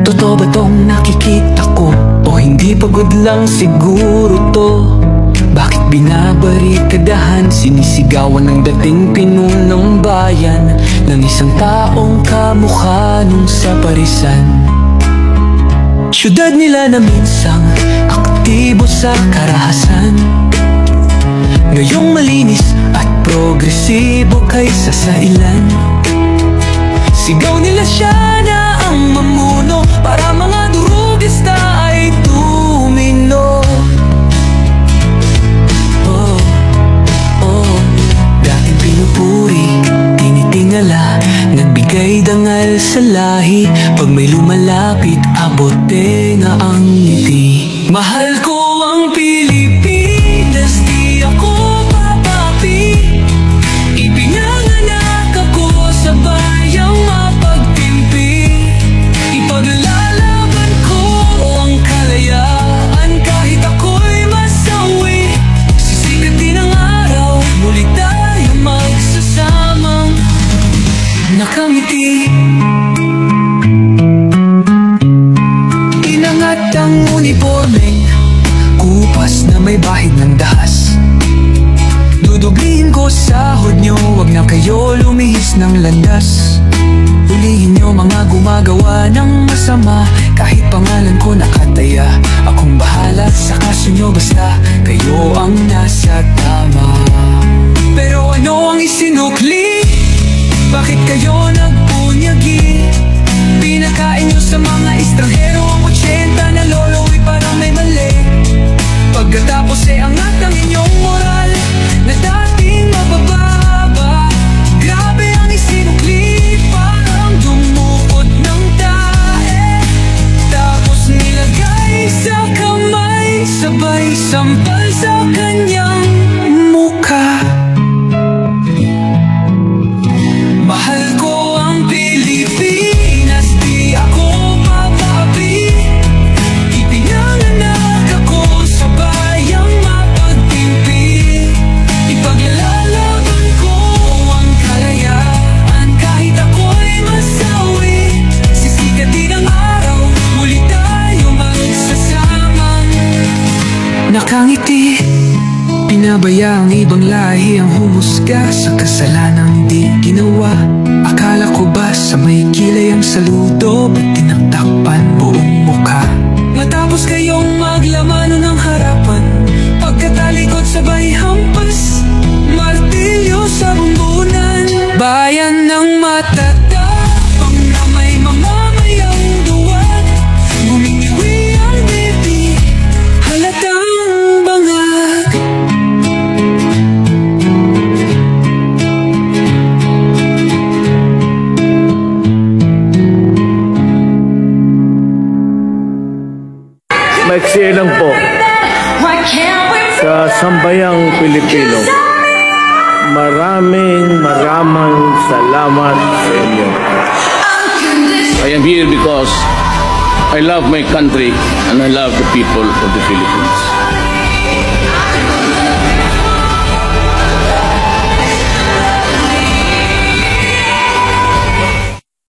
Totoo ba tong nakikita ko? O hindi pagod lang siguro to? Bakit binabarikadahan, sinisigawan ng dating pinunong bayan ng isang taong kamukha nung sa parisan? Syudad nila na minsang aktibo sa karahasan, ngayong malinis at progresibo kaysa sa ilan. Sigaw nila siya na ang mamuno para mga durugista ay tumino. Dating pinupuri, tinitingala, nagbigay dangal sa lahi. Pag may lumalapit, abote na ang ngiti. Mahal ko ang Pilipinas, di ako papapi. Ipinanganak ako sa bayang mapagtimpi. Ipaglalaban ko ang kalayaan kahit ako'y masawi. Sisikat din ang araw, muli tayo magsasamang nakangiti. Inangat ang uniformeng kupas na may bahid ng dahas. Dudublihin ko sahod nyo, wag na kayo lumihis ng landas. Hulihin nyo mga gumagawa ng masama, kahit pangalan ko nakataya. Akong bahala sa kaso nyo, basta kayo ang nasa tama. Pero ano ang isinukli? Bakit kayo nagpunyagi? Pinakain nyo sa mga estranghero ang 80 na lolo'y parang may mali. Pagkatapos angat ang inyong moral na dating mabababa. Grabe ang isinukli, parang dumukot ng tae. Tapos nilagay sa kamay, sabay sampal sa kanyang mukha. Mahal ko ang Pilipinas, di ako papapi. Ipinanganak ako sa bayang mapagtimpi. Ipaglalaban ko ang kalayaan kahit ako'y masawi. Sisikat din ang araw, muli tayo magsasamang nakangiti. Pinabaya ang ibang lahi ang humusga sa kasalanang di ginawa. Akala ko ba sa may kilay ang saludo, ba't tinaktakpan buong mukha? Matapos kayong maglamano ng harapan, pagkatalikod sabay hampas, martilyo sa bumbunan. Bayan ng matatapang na may mamamayang duwan, gumingiwi ang baby, halatang bangag. Maiksi lang po sa sambayang Pilipino. Maraming salamat sa inyo. I am here because I love my country and I love the people of the Philippines.